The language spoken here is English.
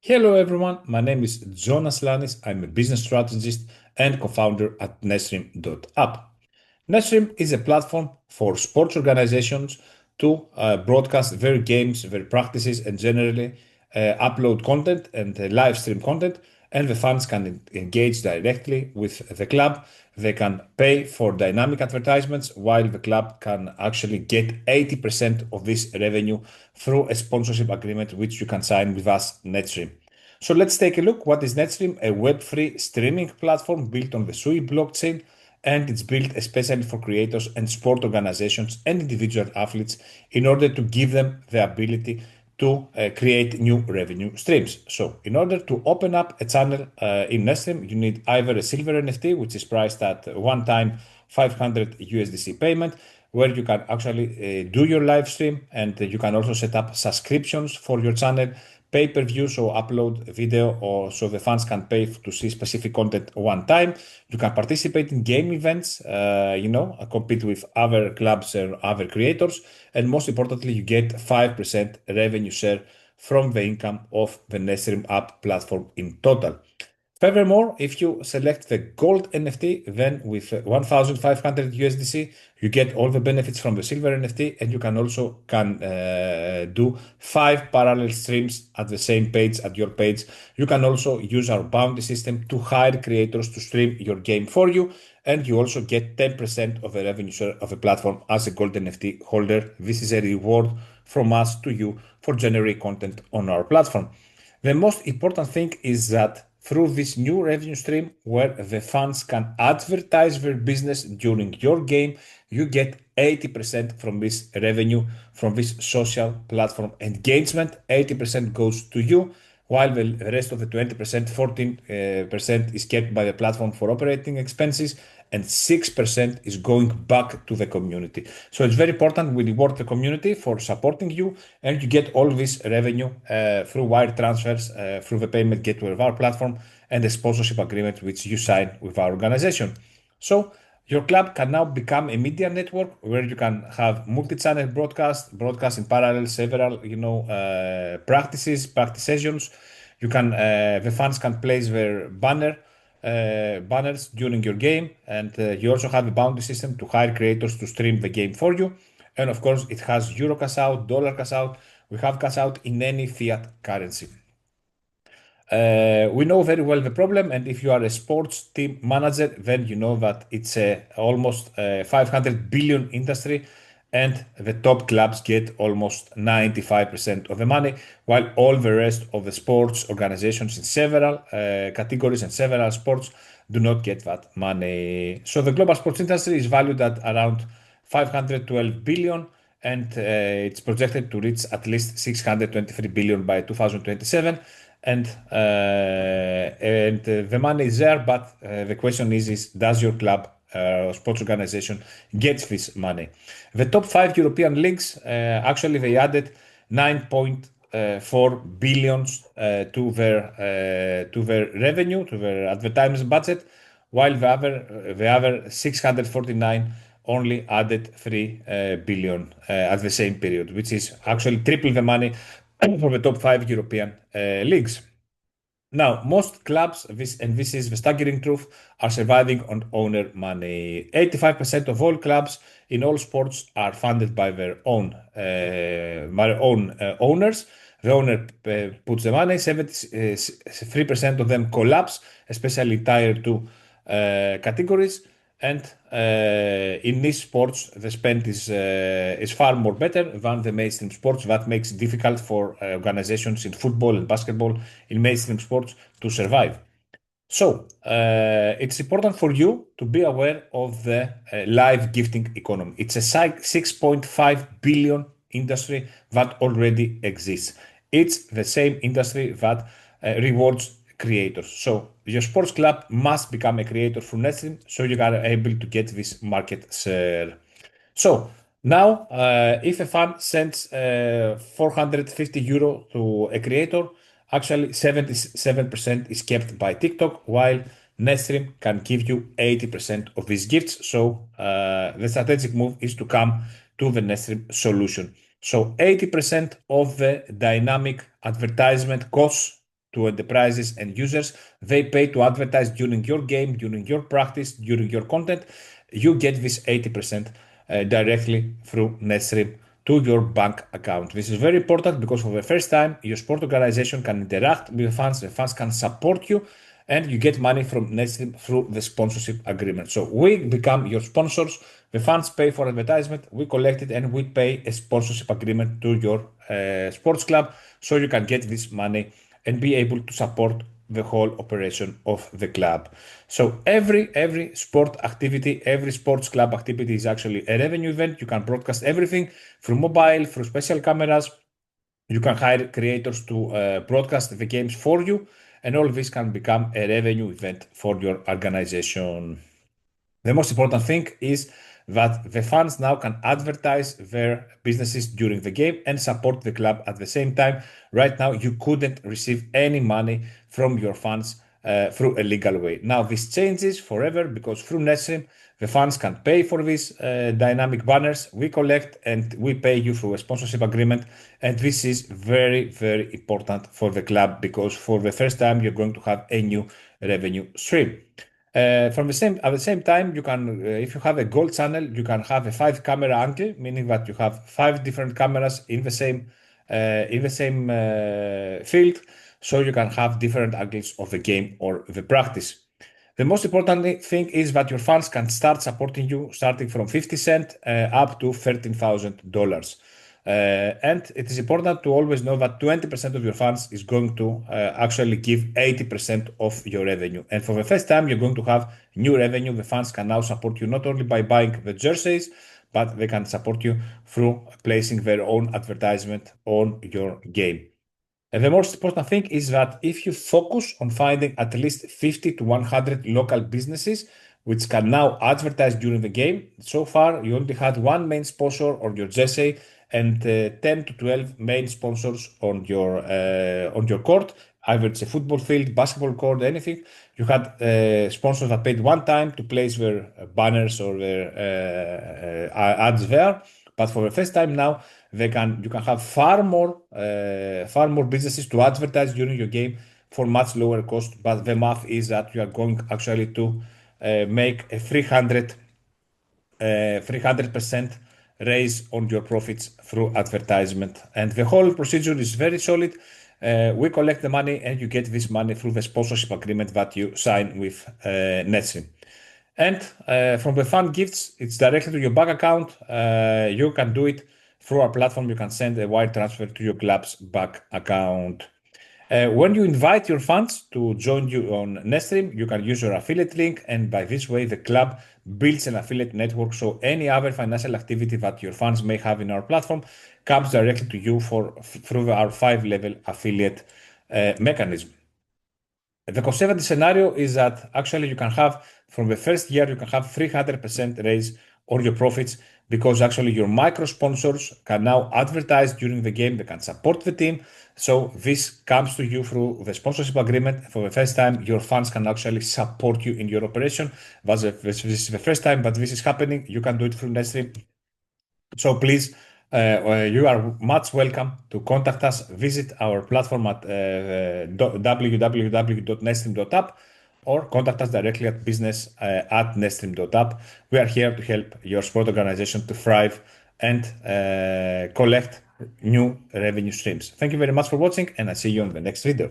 Hello everyone, my name is Jonas Lanis. I'm a business strategist and co-founder at NETSTREAM.app. NETSTREAM is a platform for sports organizations to broadcast their games, their practices, and generally upload content and live stream content. And the fans can engage directly with the club. They can pay for dynamic advertisements, while the club can actually get 80% of this revenue through a sponsorship agreement, which you can sign with us, NetStream. So let's take a look. What is NetStream? A web-free streaming platform built on the Sui blockchain, and it's built especially for creators and sport organizations and individual athletes in order to give them the ability to create new revenue streams. So in order to open up a channel in NetStream, you need either a silver NFT, which is priced at one time 500 USDC payment, where you can actually do your live stream, and you can also set up subscriptions for your channel, pay-per-view, so upload video or so the fans can pay to see specific content one time. You can participate in game events, compete with other clubs or other creators, and most importantly, you get 5% revenue share from the income of the NetStream app platform in total. Furthermore, if you select the gold NFT, then with 1,500 USDC, you get all the benefits from the silver NFT, and you can also do 5 parallel streams at the same page at your page. You can also use our bounty system to hire creators to stream your game for you, and you also get 10% of the revenue share of the platform as a gold NFT holder. This is a reward from us to you for generating content on our platform. The most important thing is that through this new revenue stream, where the fans can advertise their business during your game, you get 80% from this revenue, from this social platform engagement. 80% goes to you, while the rest of the 20%, 14% is kept by the platform for operating expenses, and 6% is going back to the community. So it's very important. We reward the community for supporting you, and you get all this revenue through wire transfers, through the payment gateway of our platform, and the sponsorship agreement which you sign with our organization. So your club can now become a media network where you can have multi-channel broadcast in parallel, several practice sessions. The fans can place their banners during your game, and you also have a bounty system to hire creators to stream the game for you. And of course, it has euro cash out, dollar cash out. We have cash out in any fiat currency. We know very well the problem, and if you are a sports team manager, then you know that it's a almost 500 billion industry, and the top clubs get almost 95% of the money, while all the rest of the sports organizations in several categories and several sports do not get that money. So the global sports industry is valued at around 512 billion, and it's projected to reach at least 623 billion by 2027. And the money is there, but the question is does your club or sports organization get this money? The top 5 European leagues actually they added 9.4 billions to their revenue, to their advertising budget, while the other 649 only added 3 billion at the same period, which is actually triple the money for the top 5 European leagues. Now, most clubs, this is the staggering truth, are surviving on owner money. 85% of all clubs in all sports are funded by their own owners. The owner puts the money. 73% of them collapse, especially tier two categories. And in these sports, the spend is far more better than the mainstream sports. That makes it difficult for organizations in football and basketball in mainstream sports to survive. So it's important for you to be aware of the live gifting economy. It's a 6.5 billion industry that already exists. It's the same industry that rewards creators. So your sports club must become a creator through NetStream so you are able to get this market share. So now, if a fan sends 450 euro to a creator, actually 77% is kept by TikTok, while NetStream can give you 80% of these gifts. So the strategic move is to come to the NetStream solution. So 80% of the dynamic advertisement costs to enterprises and users. They pay to advertise during your game, during your practice, during your content. You get this 80% directly through NetStream to your bank account. This is very important because for the first time, your sport organization can interact with the fans can support you, and you get money from NetStream through the sponsorship agreement. So we become your sponsors. The fans pay for advertisement, we collect it, and we pay a sponsorship agreement to your sports club, so you can get this money and be able to support the whole operation of the club. So every sport activity, every sports club activity is actually a revenue event. You can broadcast everything through mobile, through special cameras. You can hire creators to broadcast the games for you, and all this can become a revenue event for your organization. The most important thing is that the fans now can advertise their businesses during the game and support the club at the same time. Right now, you couldn't receive any money from your fans through a legal way. Now, this changes forever because through NetStream, the fans can pay for these dynamic banners. We collect and we pay you through a sponsorship agreement. And this is very, very important for the club because for the first time, you're going to have a new revenue stream. At the same time, you can, if you have a gold channel, you can have a 5-camera angle, meaning that you have 5 different cameras in the same field, so you can have different angles of the game or the practice. The most important thing is that your fans can start supporting you starting from 50 cents up to $13,000. And it is important to always know that 20% of your fans is going to actually give 80% of your revenue. And for the first time, you're going to have new revenue. The fans can now support you not only by buying the jerseys, but they can support you through placing their own advertisement on your game. And the most important thing is that if you focus on finding at least 50 to 100 local businesses which can now advertise during the game, so far you only had one main sponsor on your jersey and 10 to 12 main sponsors on your court, either it's a football field, basketball court, anything. You had sponsors that paid one time to place their banners or their ads there. But for the first time now, you can have far more businesses to advertise during your game for much lower cost. But the math is that you are going actually to make a 300% raise on your profits through advertisement. And the whole procedure is very solid. We collect the money and you get this money through the sponsorship agreement that you sign with NetStream. And from the fund gifts, it's directly to your bank account. You can do it through our platform. You can send a wire transfer to your club's bank account. When you invite your fans to join you on NetStream, you can use your affiliate link, and by this way, the club builds an affiliate network. So any other financial activity that your fans may have in our platform comes directly to you through our 5-level affiliate mechanism. The conservative scenario is that actually you can have, from the first year, you can have 300% raise on your profits because actually your micro sponsors can now advertise during the game, they can support the team. So this comes to you through the sponsorship agreement. For the first time, your fans can actually support you in your operation. This is the first time, but this is happening. You can do it through NetStream. So please, you are much welcome to contact us. Visit our platform at www.netstream.app or contact us directly at business@netstream.app. We are here to help your sport organization to thrive and collect new revenue streams. Thank you very much for watching, and I see you on the next video.